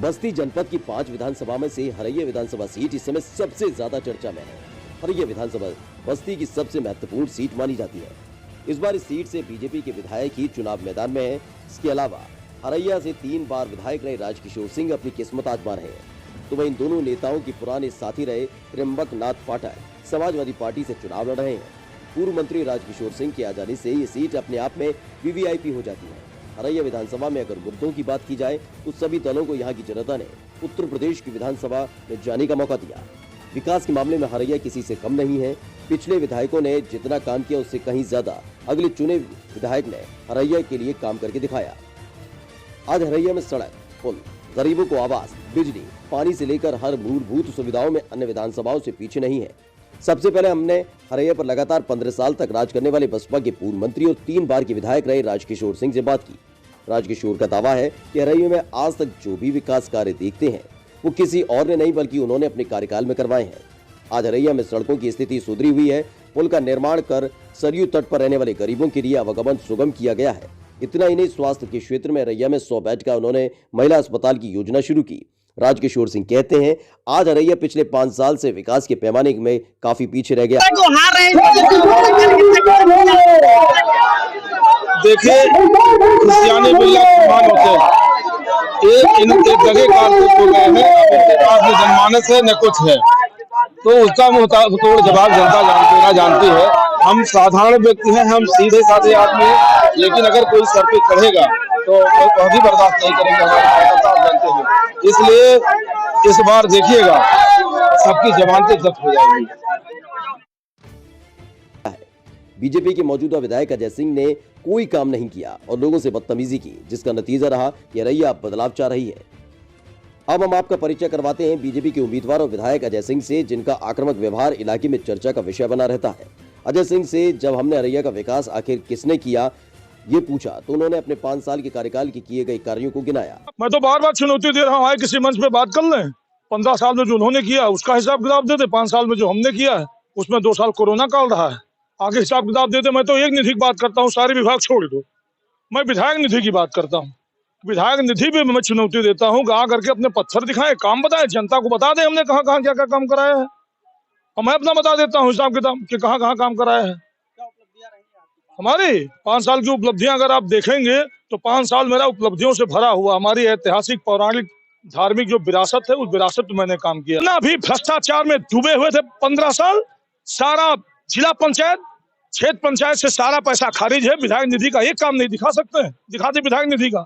बस्ती जनपद की 5 विधानसभा में से हरैया विधानसभा सीट इस समय सबसे ज्यादा चर्चा में है। हरैया विधानसभा बस्ती की सबसे महत्वपूर्ण सीट मानी जाती है। इस बार इस सीट से बीजेपी के विधायक ही चुनाव मैदान में है। इसके अलावा हरैया से 3 बार विधायक रहे राजकिशोर सिंह अपनी किस्मत आजमा रहे हैं। तो वहीं इन दोनों नेताओं के पुराने साथी रहे त्रिंबकनाथ पाठक समाजवादी पार्टी से चुनाव लड़ रहे हैं। पूर्व मंत्री राजकिशोर सिंह के आ जाने से ये सीट अपने आप में वीवीआईपी हो जाती है। हरैया विधानसभा में अगर मुद्दों की बात की जाए तो सभी दलों को यहाँ की जनता ने उत्तर प्रदेश की विधानसभा में जाने का मौका दिया। विकास के मामले में हरैया किसी से कम नहीं है। पिछले विधायकों ने जितना काम किया उससे कहीं ज्यादा अगले चुने विधायक ने हरैया के लिए काम करके दिखाया। आज हरैया में सड़क, पुल, गरीबों को आवास, बिजली, पानी से लेकर हर मूलभूत सुविधाओं में अन्य विधानसभाओं से पीछे नहीं है। सबसे पहले हमने हरैया पर लगातार 15 साल तक राज करने वाले बसपा के पूर्व मंत्री और 3 बार के विधायक रहे राजकिशोर सिंह से बात की। राजकिशोर का दावा है कि हरैया में आज तक जो भी विकास कार्य देखते हैं वो किसी और ने नहीं बल्कि उन्होंने अपने कार्यकाल में करवाए हैं। आज हरैया में सड़कों की स्थिति सुधरी हुई है। पुल का निर्माण कर सरयू तट पर रहने वाले गरीबों के लिए आवागमन सुगम किया गया है। इतना ही नहीं, स्वास्थ्य के क्षेत्र में हरैया में 100 बेड का उन्होंने महिला अस्पताल की योजना शुरू की। राजकिशोर सिंह कहते हैं आज हरैया पिछले 5 साल से विकास के पैमाने में काफी पीछे रह गया। देखिए, क्रिश्चियानी बिल्ला समान होते हैं। इनके जगह कारतूस हो गए हैं। इनके पास न जनमानस है न कुछ है, तो उसका मुंहतोड़ जवाब जनता देना जानती है। हम साधारण व्यक्ति हैं, हम सीधे साधे आदमी हैं, लेकिन अगर कोई सर पे चढ़ेगा तो कभी बर्दाश्त नहीं करेंगे हमारे कार्यकर्ता, आप जानते हैं। इसलिए इस बार देखिएगा सबकी जमानतें जब्त हो जाएंगी। बीजेपी के मौजूदा विधायक अजय सिंह ने कोई काम नहीं किया और लोगों से बदतमीजी की, जिसका नतीजा रहा कि हरैया बदलाव चाह रही है। अब हम आपका परिचय करवाते हैं बीजेपी के उम्मीदवार और विधायक अजय सिंह से, जिनका आक्रामक व्यवहार इलाके में चर्चा का विषय बना रहता है। अजय सिंह से जब हमने हरैया का विकास आखिर किसने किया ये पूछा तो उन्होंने अपने 5 साल के कार्यकाल के किए गए कार्यों को गिनाया। मैं तो बार बार चुनौती दे रहा हूँ, किसी मंच पे बात कर लें। 15 साल में जो उन्होंने किया उसका हिसाब किताब देते, 5 साल में जो हमने किया है उसमें 2 साल कोरोना काल रहा है, आगे हिसाब किताब देते। मैं तो एक निधि की बात करता हूँ, सारे विभाग छोड़ दो, मैं विधायक निधि की बात करता हूँ। विधायक निधि भी मैं चुनौती देता हूँ, गा करके अपने पत्थर दिखाएं, काम बताएं, जनता को बता दें हमने कहाँ कहाँ क्या क्या काम कराया है। और मैं अपना बता देता हूँ हिसाब किताब कि कहाँ कहाँ काम कराया है। हमारी 5 साल की उपलब्धियां अगर आप देखेंगे तो 5 साल मेरा उपलब्धियों से भरा हुआ। हमारी ऐतिहासिक, पौराणिक, धार्मिक जो विरासत है उस विरासत में मैंने काम किया ना। अभी भ्रष्टाचार में डूबे हुए थे 15 साल, सारा जिला पंचायत, क्षेत्र पंचायत से सारा पैसा खारिज है। विधायक निधि का एक काम नहीं दिखा सकते हैं, दिखाते विधायक निधि का।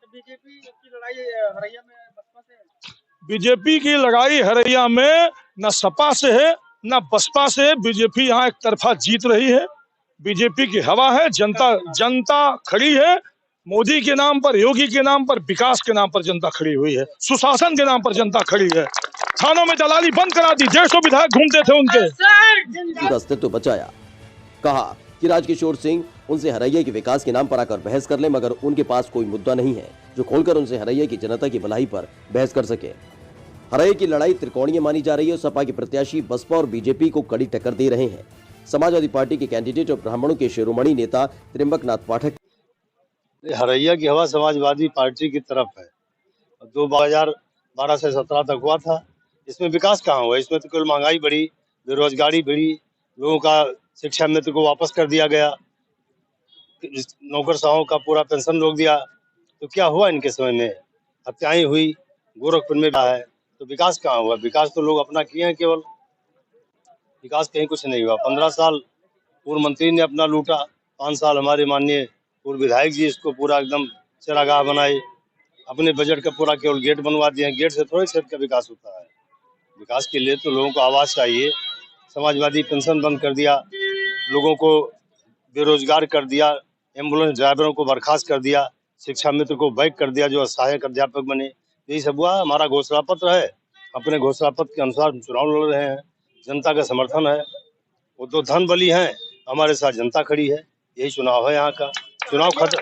बीजेपी की लड़ाई हरैया में बसपा से, बीजेपी की लड़ाई हरैया में न सपा से है न बसपा से। बीजेपी यहाँ एक तरफा जीत रही है। बीजेपी की हवा है, जनता खड़ी है। मोदी के नाम पर, योगी के नाम पर, विकास के नाम पर जनता खड़ी हुई है, सुशासन के नाम पर जनता खड़ी है। थानों में दलाली बंद करा दी, 150 विधायक घूमते थे उनके अस्तित्व बचाया। कहा कि राजकिशोर सिंह उनसे हरैया के विकास के नाम पर आकर बहस कर ले, मगर उनके पास कोई मुद्दा नहीं है जो खोलकर उनसे हरैया की जनता की भलाई पर बहस कर सके। हरैया की लड़ाई त्रिकोणीय मानी जा रही है और सपा के प्रत्याशी बसपा और बीजेपी को कड़ी टक्कर दे रहे हैं। समाजवादी पार्टी के कैंडिडेट और ब्राह्मणों के शिरोमणि नेता त्रिंबकनाथ पाठक, हरैया की हवा समाजवादी पार्टी की तरफ है। 2012 से 17 तक हुआ था, इसमें विकास कहाँ हुआ? इसमें तो केवल महंगाई बढ़ी, बेरोजगारी बढ़ी, लोगों का शिक्षा मित्र को वापस कर दिया गया, नौकरशाहों का पूरा पेंशन रोक दिया। तो क्या हुआ इनके समय में? हत्याएं हुई, गोरखपुर में है, तो विकास कहाँ हुआ? विकास तो लोग अपना किए हैं, केवल विकास कहीं कुछ नहीं हुआ। 15 साल पूर्व मंत्री ने अपना लूटा, 5 साल हमारे माननीय पूर्व विधायक जी इसको पूरा एकदम चरागाह बनाए, अपने बजट का पूरा केवल गेट बनवा दिए। गेट से थोड़े क्षेत्र का विकास होता है। विकास के लिए तो लोगों को आवास चाहिए। समाजवादी पेंशन बंद कर दिया, लोगों को बेरोजगार कर दिया, एम्बुलेंस ड्राइवरों को बर्खास्त कर दिया, शिक्षा मित्र को बैक कर दिया जो सहायक अध्यापक बने। यही सब हुआ। हमारा घोषणा पत्र है, अपने घोषणा पत्र के अनुसार चुनाव लड़ रहे हैं, जनता का समर्थन है। वो तो धन बली हैं, हमारे साथ जनता खड़ी है। यही चुनाव है यहाँ का। चुनाव खत्म।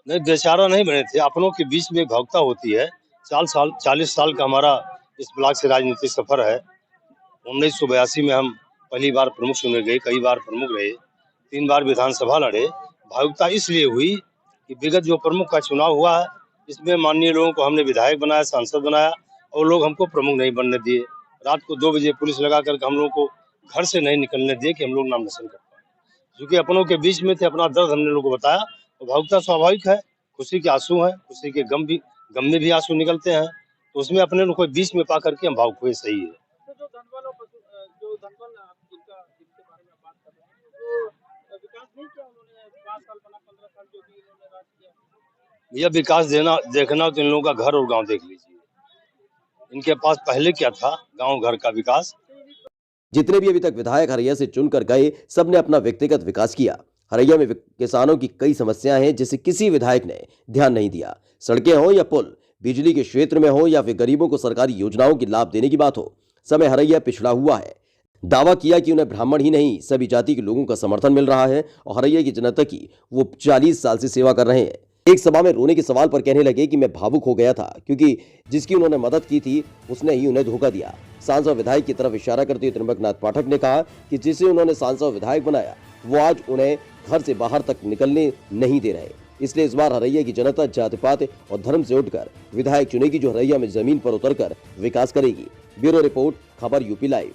नहीं, बेचारा नहीं बने थे, अपनों के बीच में भौकता होती है। 40 साल का हमारा इस ब्लॉक से राजनीतिक सफर है। 1982 में हम पहली बार प्रमुख चुने गए, कई बार प्रमुख रहे। 3 बार विधानसभा लड़े। भावुकता इसलिए हुई कि विगत जो प्रमुख का चुनाव हुआ है, इसमें माननीय लोगों को हमने विधायक बनाया, सांसद बनाया और लोग हमको प्रमुख नहीं बनने दिए। रात को 2 बजे पुलिस लगा करके हम लोगों को घर से नहीं निकलने दिए कि हम लोग नामांकन कर पाए। क्योंकि अपनों के बीच में थे, अपना दर्द हमने लोगों को बताया। तो भावुकता स्वाभाविक है, खुशी के आंसू हैं, खुशी के गम में भी आंसू निकलते हैं। तो उसमें अपने लोग को बीच में पा करके हम भावुक हुए, सही है। तो जो धनबल और जो धनबल आप जिनके बारे में आप बात कर रहे हैं, तो विकास नहीं किया उन्होंने 5 साल बना 15 साल जो भी इन्होंने राज किया। यह विकास देखना तो इन लोगों का घर और गांव देख लीजिए। इनके पास पहले क्या था, गांव घर का विकास। जितने भी अभी तक विधायक हरैया से चुनकर गए, सबने अपना व्यक्तिगत विकास किया। हरैया में किसानों की कई समस्याएं हैं जिसे किसी विधायक ने ध्यान नहीं दिया। सड़कें हो या पुल, बिजली के क्षेत्र में हो या फिर गरीबों को सरकारी योजनाओं के लाभ देने की बात हो, समय हरैया पिछड़ा हुआ है। दावा किया कि उन्हें ब्राह्मण ही नहीं सभी जाति के लोगों का समर्थन मिल रहा है और हरैया की जनता की वो 40 साल से सेवा कर रहे हैं। एक सभा में रोने के सवाल पर कहने लगे कि मैं भावुक हो गया था क्योंकि जिसकी उन्होंने मदद की थी उसने ही उन्हें धोखा दिया। सांसद विधायक की तरफ इशारा करते हुए त्रिंबकनाथ पाठक ने कहा कि जिसे उन्होंने सांसद विधायक बनाया वो आज उन्हें घर से बाहर तक निकलने नहीं दे रहे। इसलिए इस बार हरैया की जनता जाति पात और धर्म से उठकर विधायक चुनेगी जो हरैया में जमीन पर उतरकर विकास करेगी। ब्यूरो रिपोर्ट, खबर यूपी लाइव।